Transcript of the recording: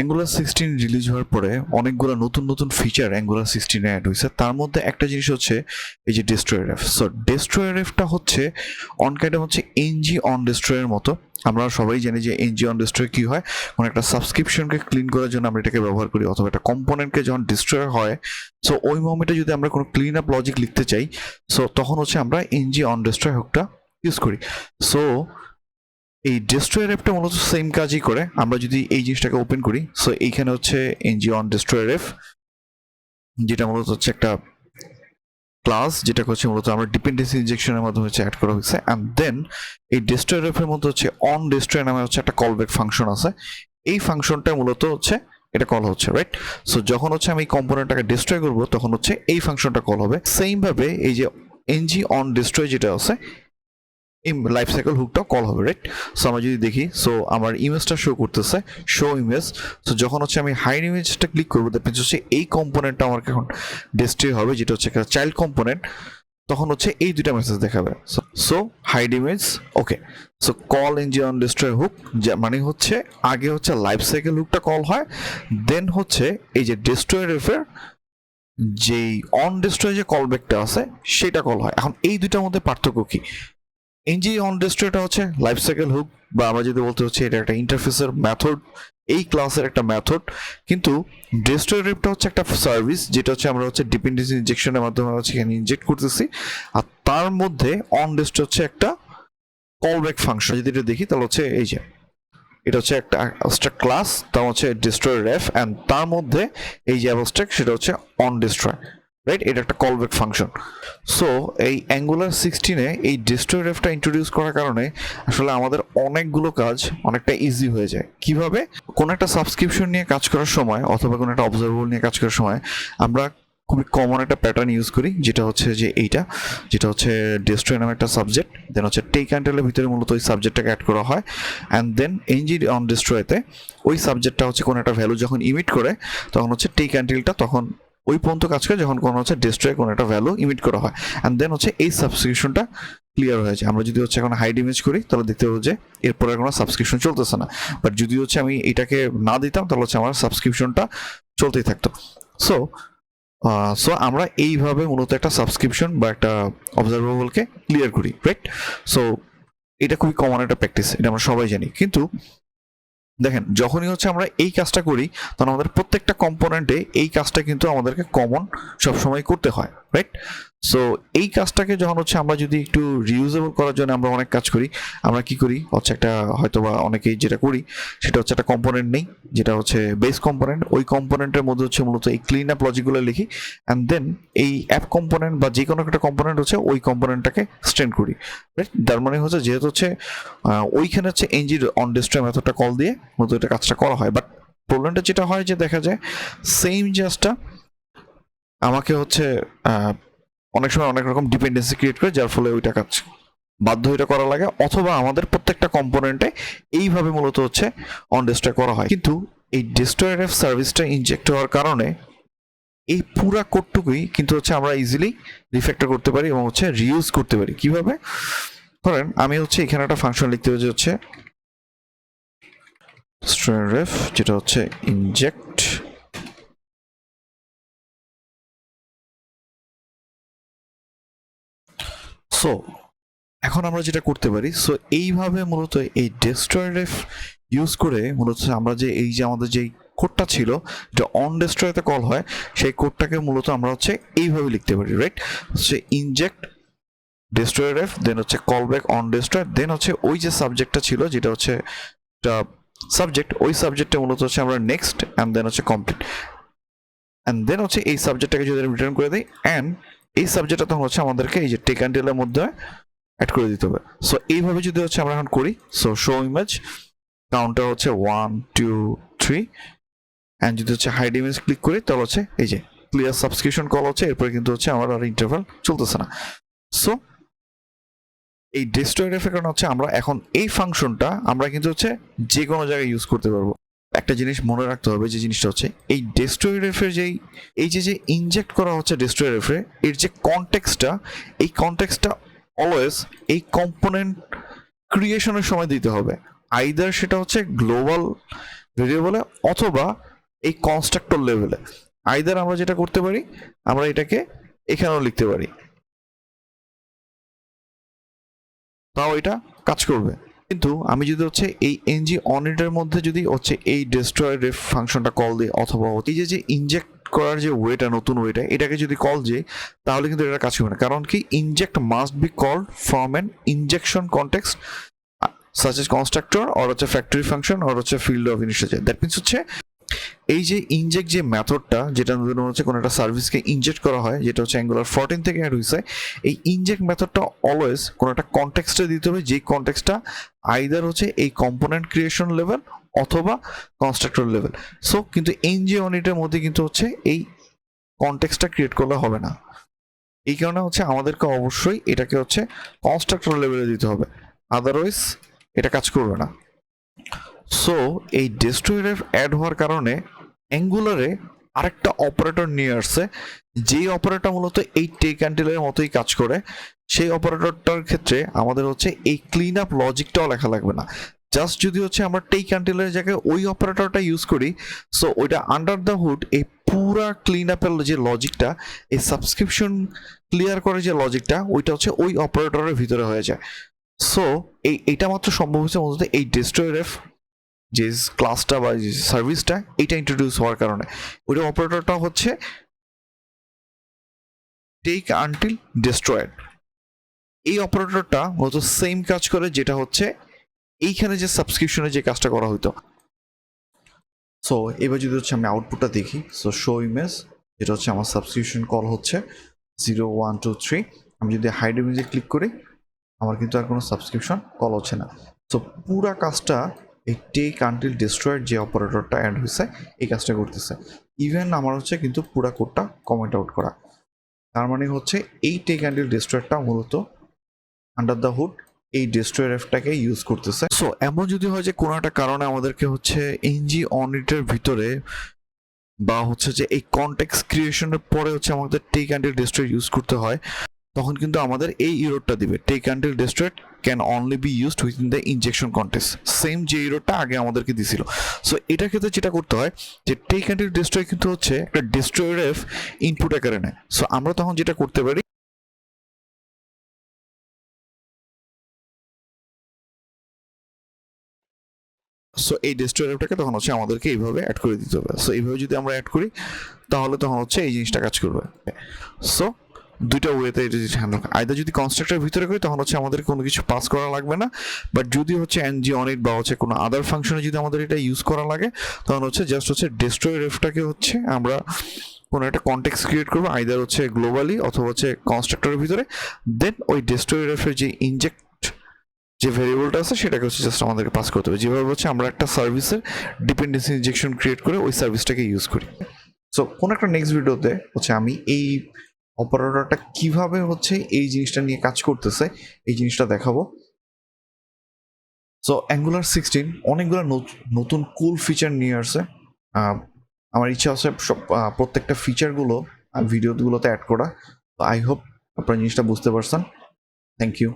Angular 16 release হওয়ার পরে অনেকগুলো নতুন নতুন ফিচার অ্যাঙ্গুলার 16 অ্যাড হয়েছে। তার মধ্যে একটা জিনিস হচ্ছে এই যে DestroyRef। সো DestroyRefটা হচ্ছে অনকাইন্ড হচ্ছে এনজি অন ডিস্ট্রয়ের মতো। আমরা সবাই জানি যে এনজি অন ডিস্ট্রয় কি হয়, কোনো একটা সাবস্ক্রিপশনকে ক্লিন করার জন্য আমরা এটাকে ব্যবহার করি, অথবা একটা কম্পোনেন্টকে যখন ডিস্ট্রয় হয়, সো ওই মোমেন্টে যদি আমরা কোনো ক্লিন আপ লজিক লিখতে চাই, সো তখন হচ্ছে আমরা এনজি অন ডিস্ট্রয় হুকটা ইউজ করি। সো এই DestroyRefটা মূলত সেম কাজই করে। আমরা যদি এই জিনিসটাকে ওপেন করি, সো এইখানে হচ্ছে এনজি অন DestroyRef, যেটা মূলত হচ্ছে একটা ক্লাস, যেটা হচ্ছে মূলত আমরা ডিপেন্ডেন্সি ইনজেকশনের মাধ্যমে হচ্ছে অ্যাড করা হয়েছে। অ্যান্ড দেন এই DestroyRef এর মধ্যে হচ্ছে অন ডিস্ট্রয় নামে হচ্ছে একটা কলব্যাক ফাংশন আছে। এই ফাংশনটা মূলত হচ্ছে এটা কল হচ্ছে, রাইট? সো যখন হচ্ছে আমি এই কম্পোনেন্টটাকে ডিস্ট্রয় করবো, তখন হচ্ছে এই ফাংশনটা কল হবে। সেম ভাবে এই যে এনজি অন ডিস্ট্রয় যেটা আছে, এই লাইফ সাইকেল হুকটা কল হবে, রাইট? সো আমরা যদি দেখি, সো আমার ইমেজটা শো করতেছে, শো ইমেজ। সো যখন হচ্ছে আমি হাইড ইমেজটা ক্লিক করবো, দ্যাট মিনস হচ্ছে এই কম্পোনেন্টটা আমার এখন ডিস্ট্রয় হবে, যেটা হচ্ছে একটা চাইল্ড কম্পোনেন্ট। তখন হচ্ছে এই দুইটা মেসেজ দেখাবে, so hide image, okay. So call NG on destroy hook, মানে হচ্ছে আগে হচ্ছে লাইফ সাইকেল হুকটা কল হয়, দেন হচ্ছে এই যে DestroyRef এর যেই অন ডিস্ট্রয় যে কলব্যাকটা আছে সেটা কল হয়। এখন এই দুইটার মধ্যে পার্থক্য কি? এনজি অন ডিস্ট্রয়টা হচ্ছে লাইফ সাইকেল হুক, বা আমরা যদি বলতে হচ্ছে এটা একটা ইন্টারফেসের মেথড, এই ক্লাসের একটা মেথড। কিন্তু DestroyRefটা হচ্ছে একটা সার্ভিস, যেটা হচ্ছে আমরা হচ্ছে ডিপেন্ডেন্সি ইনজেকশনের মাধ্যমে হচ্ছে এখানে ইনজেক্ট করতেছি। আর তার মধ্যে অন ডিস্ট্রয় হচ্ছে একটা কলব্যাক ফাংশন। যদি এটা দেখি তাহলে হচ্ছে এই যে এটা হচ্ছে একটা অ্যাবস্ট্রাক্ট ক্লাস, তা হচ্ছে DestroyRef, অ্যান্ড তার মধ্যে এই যে অ্যাবস্ট্রাক্ট সেটা হচ্ছে অন ডিস্ট্রয়, রাইট? এটা একটা কলব্যাক ফাংশন। সো এই অ্যাঙ্গুলার 16-এ এই DestroyRefটা ইন্ট্রোডিউস করার কারণে আসলে আমাদের অনেকগুলো কাজ অনেকটা ইজি হয়ে যায়। কিভাবে? কোনো একটা সাবস্ক্রিপশন নিয়ে কাজ করার সময়, অথবা কোনো একটা অবজারভেবল নিয়ে কাজ করার সময় আমরা খুবই কমন একটা প্যাটার্ন ইউজ করি, যেটা হচ্ছে যে এইটা, যেটা হচ্ছে DestroyRef নামে একটা সাবজেক্ট, দেন হচ্ছে takeUntilএর ভিতরে মূলত ওই সাবজেক্টটাকে অ্যাড করা হয়, অ্যান্ড দেন এনজি অন ডিস্ট্রয়তে ওই সাবজেক্টটা হচ্ছে কোনো একটা ভ্যালু যখন ইমিট করে, তখন হচ্ছে takeUntilটা তখন ওই পর্যন্ত কাজ করে যখন কোনো হচ্ছে ডিস্ট্রয় কোনো একটা ভ্যালু ইমিট করা হয়, অ্যান্ড দেন হচ্ছে এই সাবস্ক্রিপশনটা ক্লিয়ার হয়ে যায়। আমরা যদি হচ্ছে এখন হাইড ইমেজ করি, তাহলে দেখতে পাবো যে এরপরে কোনো সাবস্ক্রিপশন চলতেছে না। বাট যদি হচ্ছে আমি এটাকে না দিতাম, তাহলে হচ্ছে আমার সাবস্ক্রিপশনটা চলতেই থাকতো। সো আমরা এইভাবে মূলত একটা সাবস্ক্রিপশন বা একটা অবজারভেবলকে ক্লিয়ার করি, রাইট? সো এটা খুবই কমন একটা প্র্যাকটিস, এটা আমরা সবাই জানি। কিন্তু দেখেন, যখনই হচ্ছে আমরা এই কাজটা করি, তখন আমাদের প্রত্যেকটা কম্পোনেন্টে এই কাজটা কিন্তু আমাদেরকে কমন সবসময় করতে হয়, রাইট? সো এই কাজটাকে যখন হচ্ছে আমরা যদি একটু রিউজেবল করার জন্য আমরা অনেক কাজ করি, আমরা কি করি হচ্ছে একটা, হয়তো বা অনেকেই যেটা করি সেটা হচ্ছে একটা কম্পোনেন্ট নেই, যেটা হচ্ছে বেস কম্পোনেন্ট। ওই কম্পোনেন্টের মধ্যে হচ্ছে মূলত এই ক্লিন আপ লজিকগুলো লিখি, অ্যান্ড দেন এই অ্যাপ কম্পোনেন্ট বা যে কোনো একটা কম্পোনেন্ট হচ্ছে ওই কম্পোনেন্টটাকে স্ট্রেন্ড করি, রাইট? তার মানে হচ্ছে যেহেতু হচ্ছে ওইখানে হচ্ছে এনজি অন ডিস্ট্রয় মেথডটা কল দিয়ে মূলত এটা কাজটা করা হয়। বাট প্রবলেমটা যেটা হয় যে দেখা যায় সেম জাস্টটা আমাকে হচ্ছে অনেক সময় অনেক রকম ডিপেন্ডেন্সি ক্রিয়েট করে, যার ফলে ওইটা কাজ বাধ্য এটা করা লাগে, অথবা আমাদের প্রত্যেকটা কম্পোনেন্টে এইভাবে মূলত হচ্ছে অন ডিস্ট্রয় করা হয়। কিন্তু এই DestroyRef সার্ভিসটা ইনজেক্ট হওয়ার কারণে এই পুরা কোডটুকুই কিন্তু হচ্ছে আমরা ইজিলি রিফ্যাক্টর করতে পারি এবং হচ্ছে রিউজ করতে পারি। কিভাবে? ধরেন আমি হচ্ছে এখানে একটা ফাংশন লিখতে হবে, যে হচ্ছে DestroyRef, যেটা হচ্ছে ইনজেক্ট, সো এখন আমরা যেটা করতে পারি, সো এইভাবে মূলত এই DestroyRef ইউজ করে মূলত আমরা যে এই যে আমাদের যে কোডটা ছিল, যেটা অন ডিস্ট্রয়তে কল হয়, সেই কোডটাকে মূলত আমরা হচ্ছে এইভাবে লিখতে পারি, রাইট? হচ্ছে ইনজেক্ট DestroyRef, দেন হচ্ছে কলব্যাক অন ডিস্ট্রয়, দেন হচ্ছে ওই যে সাবজেক্টটা ছিল, যেটা হচ্ছে একটা সাবজেক্ট, ওই সাবজেক্টে মূলত হচ্ছে আমরা নেক্সট, অ্যান্ড দেন হচ্ছে কমপ্লিট, অ্যান্ড দেন হচ্ছে এই সাবজেক্টটাকে যদি রিটার্ন করে দিই, অ্যান্ড এই সাবজেক্টটা তখন হচ্ছে আমাদেরকে এই যে takeUntilএর মধ্যে অ্যাড করে দিতে হবে। সো এইভাবে যদি হচ্ছে আমরা এখন করি, সো শো ইমেজ কাউন্টার হচ্ছে 1 2 3, অ্যান্ড যদি হচ্ছে হাইড ইমেজ ক্লিক করি, তাহলে হচ্ছে এই যে ক্লিয়ার সাবস্ক্রিপশন কল হচ্ছে, এরপরে কিন্তু হচ্ছে আমার আর ইন্টারভাল চলতেছে না। সো এই DestroyRef এর কারণে হচ্ছে আমরা এখন এই ফাংশনটা আমরা কিন্তু হচ্ছে যে কোনো জায়গায় ইউজ করতে পারবো। একটা জিনিস মনে রাখতে হবে, যে জিনিসটা হচ্ছে এই DestroyRef এর যেই এই যে ইনজেক্ট করা হচ্ছে DestroyRef এর যে কনটেক্সটটা, এই কনটেক্সটটা অলওয়েজ এই কম্পোনেন্ট ক্রিয়েশনের সময় দিতে হবে। আইদার সেটা হচ্ছে গ্লোবাল ভেরিয়েবলে অথবা এই কনস্ট্রাক্টর লেভেলে। আইদার আমরা যেটা করতে পারি, আমরা এটাকে এখানেও লিখতে পারি, তাও এটা কাজ করবে। কিন্তু আমি যদি হচ্ছে এই এনজি অনিটের মধ্যে যদি হচ্ছে এই ডেস্ট্রয় রেফ ফাংশনটা কল দিই, অথবা এই যে ইনজেক্ট করার যে ওয়েটা, নতুন ওয়েটা, এটাকে যদি কল দিই, তাহলে কিন্তু এটা কাজ করবে না। কারণ কি, inject must be called from an injection context such as constructor or হচ্ছে ফ্যাক্টরি ফাংশন অর হচ্ছে field of initiator. That means হচ্ছে এই যে ইনজেক্ট যে মেথডটা, যেটা হচ্ছে কোনো একটা সার্ভিসকে ইনজেক্ট করা হয়, যেটা হচ্ছে অ্যাঙ্গুলার 14 থেকে অ্যাড হয়েছে, এই ইনজেক্ট মেথডটা অলওয়েজ কোনো একটা কনটেক্সটে দিতে হবে, যেই কনটেক্সটটা আইদার হচ্ছে এই কম্পোনেন্ট ক্রিয়েশন লেভেল অথবা কনস্ট্রাক্টর লেভেল। সো কিন্তু এনজি অনিটের মধ্যে কিন্তু হচ্ছে এই কনটেক্সটটা ক্রিয়েট করলে হবে না। এই কারণে হচ্ছে আমাদেরকে অবশ্যই এটাকে হচ্ছে কনস্ট্রাক্টর লেভেলে দিতে হবে, আদারওয়াইজ এটা কাজ করবে না। সো এই ডেস্ট্রয়ার অ্যাড হওয়ার কারণে অ্যাঙ্গুলারে আরেকটা অপারেটর নিয়ে আসছে, যেই অপারেটর মূলত এই টেক আনটিলের মতোই কাজ করে। সেই অপারেটরটার ক্ষেত্রে আমাদের হচ্ছে এই ক্লিন আপ লজিকটাও লেখা লাগবে না। জাস্ট যদি হচ্ছে আমরা টেক আনটিলের জায়গায় ওই অপারেটরটা ইউজ করি, সো ওইটা আন্ডার দ্য হুড এই পুরা ক্লিন আপের যে লজিকটা, এই সাবস্ক্রিপশন ক্লিয়ার করে যে লজিকটা, ওইটা হচ্ছে ওই অপারেটরের ভিতরে হয়ে যায়। সো এইটা মাত্র সম্ভব হচ্ছে মূলত এই ডেস্ট্রয়ার যে ক্লাসটা বা যে সার্ভিসটা, এটা ইন্ট্রোডিউস হওয়ার কারণে। ওইটা অপারেটরটা হচ্ছে টেক আনটিল ডেস্ট্রয়েড। এই অপারেটরটা মূলত সেম কাজ করে যেটা হচ্ছে এইখানে যে সাবস্ক্রিপশনে যে কাজটা করা হতো। সো এবার যদি হচ্ছে আমি আউটপুটটা দেখি, সো শো ইমেজ, যেটা হচ্ছে আমার সাবস্ক্রিপশন কল হচ্ছে 0 1 2 3। আমি যদি হাইড ইমেজে ক্লিক করি, আমার কিন্তু আর কোনো সাবস্ক্রিপশন কল হচ্ছে না। সো পুরা কাজটা এই টেক আনটিল ডেস্ট্রয়েড যে অপারেটরটা অ্যাড হয়েছে, এই কাজটা করতেছে। ইভেন আমার হচ্ছে কিন্তু পুরা কোডটা কমেন্ট আউট করা। তার মানে হচ্ছে এই টেক আনটিল ডেস্ট্রয়েডটা মূলত আন্ডার দ্য হুড এই ডেস্ট্রয়ারটাকে ইউজ করতেছে। সো এমন যদি হয় যে কোনো একটা কারণে আমাদেরকে হচ্ছে এনজি অনিটের ভিতরে বা হচ্ছে যে এই কনটেক্সট ক্রিয়েশনের পরে হচ্ছে আমাদের টেক আনটিল ডেস্ট্রয়েড ইউজ করতে হয়, তখন কিন্তু আমাদের এই ইরোরটা দিবে, take until destroyed can only be used within the injection context. Same যে ইরোরটা আগে আমাদেরকে দিছিল। সো এটার ক্ষেত্রে যেটা করতে হয় যে টেক আনটিল ডেস্ট্রয় কিন্তু হচ্ছে একটা DestroyRef ইনপুট আকারে নেয়। সো আমরা তখন যেটা করতে পারি, সো এই DestroyRefটাকে তখন হচ্ছে আমাদেরকে এইভাবে অ্যাড করে দিতে হবে। সো এইভাবে যদি আমরা অ্যাড করি, তাহলে তখন হচ্ছে এই জিনিসটা কাজ করবে। সো দুইটা ওয়েতে এটা হ্যান্ডেল, আইদার যদি কনস্ট্রাক্টর ভিতরে করি তখন হচ্ছে আমাদের কোনো কিছু পাস করা লাগবে না, বাট যদি হচ্ছে এনজি অনিট বা হচ্ছে কোনো আদার ফাংশনে যদি আমাদের এটা ইউজ করা লাগে, তখন হচ্ছে জাস্ট হচ্ছে DestroyRefটাকে হচ্ছে আমরা কোনো একটা কনটেক্সট ক্রিয়েট করবো, আইদার হচ্ছে গ্লোবালি অথবা হচ্ছে কনস্ট্রাক্টরের ভিতরে। দেন ওই DestroyRefের যে ইনজেক্ট যে ভেরিয়েবলটা আছে, সেটাকে হচ্ছে জাস্ট আমাদেরকে পাস করতে হবে, যেভাবে হচ্ছে আমরা একটা সার্ভিসের ডিপেন্ডেন্সি ইনজেকশন ক্রিয়েট করে ওই সার্ভিসটাকে ইউজ করি। সো কোনো একটা নেক্সট ভিডিওতে হচ্ছে আমি এই অপারেটরটা কিভাবে হচ্ছে এই জিনিসটা নিয়ে কাজ করতেছে, এই জিনিসটা দেখাবো। সো অ্যাঙ্গুলার 16 অনেকগুলো নতুন কুল ফিচার নিয়ে আসছে। আমার ইচ্ছা আছে সব প্রত্যেকটা ফিচারগুলো ভিডিওগুলোতে অ্যাড করা। আই হোপ আপনারা জিনিসটা বুঝতে পারছেন। Thank you.